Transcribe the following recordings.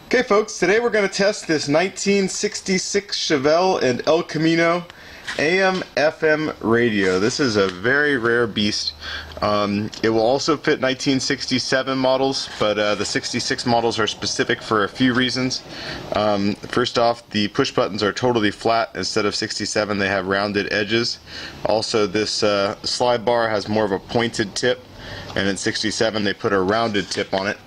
Okay folks, today we're going to test this 1966 Chevelle and El Camino AM/FM radio. This is a very rare beast. It will also fit 1967 models, but the 66 models are specific for a few reasons. First off, the push buttons are totally flat. Instead of 67, they have rounded edges. Also, this slide bar has more of a pointed tip, and in 67 they put a rounded tip on it.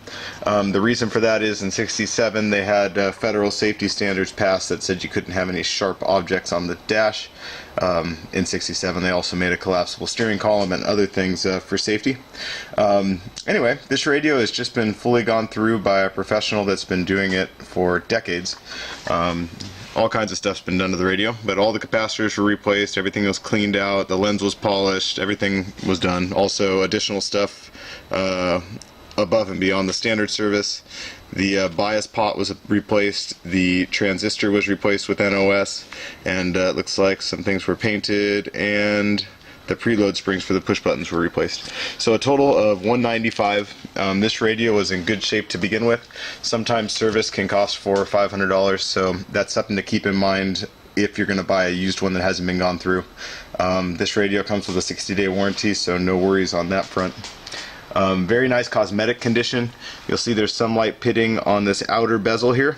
The reason for that is in 67 they had federal safety standards passed that said you couldn't have any sharp objects on the dash. In 67 they also made a collapsible steering column and other things for safety. Anyway, this radio has just been fully gone through by a professional that's been doing it for decades. All kinds of stuff's been done to the radio, but all the capacitors were replaced, everything was cleaned out, the lens was polished, everything was done. Also additional stuff above and beyond the standard service. The bias pot was replaced, the transistor was replaced with NOS, and it looks like some things were painted, and the preload springs for the push buttons were replaced. So a total of $195. This radio was in good shape to begin with. Sometimes service can cost $400 or $500, so that's something to keep in mind if you're going to buy a used one that hasn't been gone through. This radio comes with a 60-day warranty, so no worries on that front. Very nice cosmetic condition. You'll see there's some light pitting on this outer bezel here.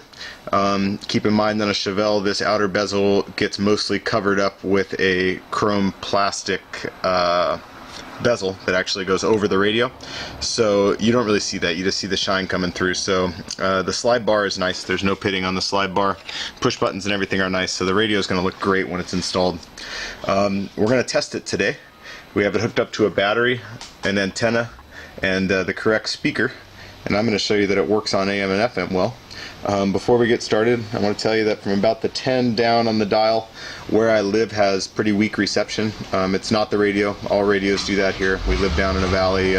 Keep in mind that on a Chevelle, this outer bezel gets mostly covered up with a chrome plastic bezel that actually goes over the radio, so you don't really see that, you just see the shine coming through. So the slide bar is nice, there's no pitting on the slide bar. Push buttons and everything are nice, so the radio is going to look great when it's installed. We're going to test it today. We have it hooked up to a battery, an antenna, and the correct speaker, and I'm going to show you that it works on AM and FM well. Before we get started, I want to tell you that from about the 10 down on the dial, where I live has pretty weak reception. It's not the radio. All radios do that here. We live down in a valley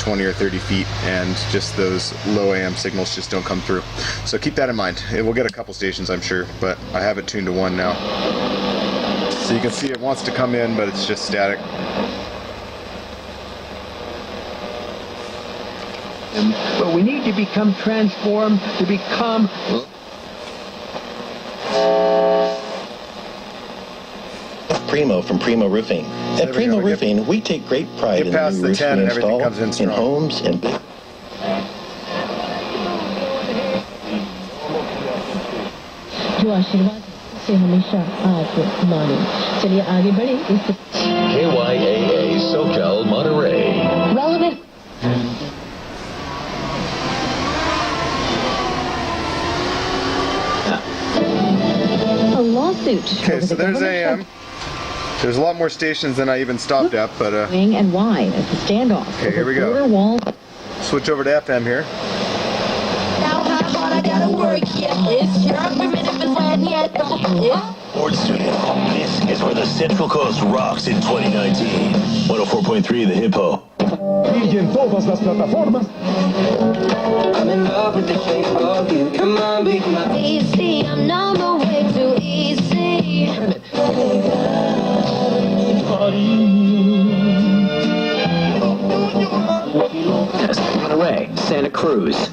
20 or 30 feet, and just those low AM signals just don't come through. So keep that in mind. It will get a couple stations, I'm sure, but I have it tuned to 1 now. So you can see it wants to come in, but it's just static. But we need to become transformed to become Primo from Primo Roofing. At Primo Roofing, we take great pride in the new roofs we install in homes and KYAA SoCal Monterey. Relevant. A lawsuit. Okay, so there's AM. There's a lot more stations than I even stopped at, but And why? It's a standoff. okay, here we go. Wall. Switch over to FM here. Ford Studio. This is where the Central Coast rocks in 2019. 104.3 The Hippo. y en todas las plataformas. I'm in love with the shape of you. Come on, be my easy. I'm number way too easy. Monterey, Santa Cruz.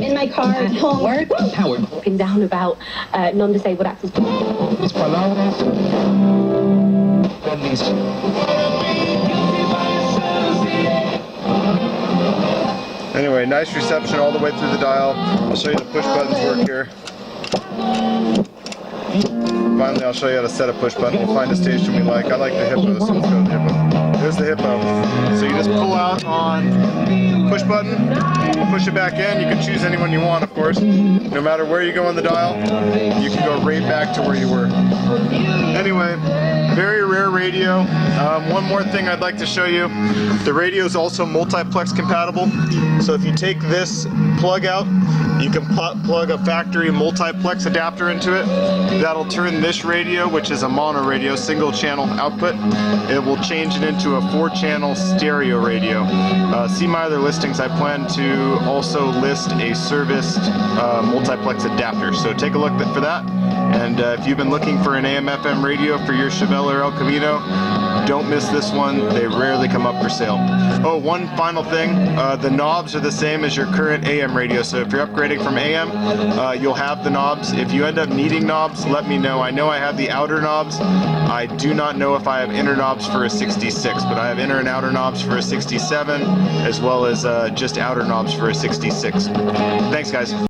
In my car at home. Howard. Talking down about non-disabled access. Mis palabras. Anyway, nice reception all the way through the dial. I'll show you the push buttons work here. Finally, I'll show you how to set a push button. We'll find a station we like. I like the Hippo, so let's go to the Hippo. There's the Hippo. So you just pull out on push button, push it back in. You can choose anyone you want, of course. No matter where you go on the dial, you can go right back to where you were. Anyway, very rare radio. One more thing I'd like to show you. The radio is also multiplex compatible. So if you take this plug out, you can plug a factory multiplex adapter into it. That'll turn this radio, which is a mono radio, single channel output. It will change it into to a 4-channel stereo radio. See my other listings. I plan to also list a serviced multiplex adapter. So take a look for that. And if you've been looking for an AM/FM radio for your Chevelle or El Camino, don't miss this one. They rarely come up for sale. Oh, one final thing. The knobs are the same as your current AM radio. So if you're upgrading from AM, you'll have the knobs. If you end up needing knobs, let me know. I know I have the outer knobs. I do not know if I have inner knobs for a 66, but I have inner and outer knobs for a 67, as well as just outer knobs for a 66. Thanks, guys.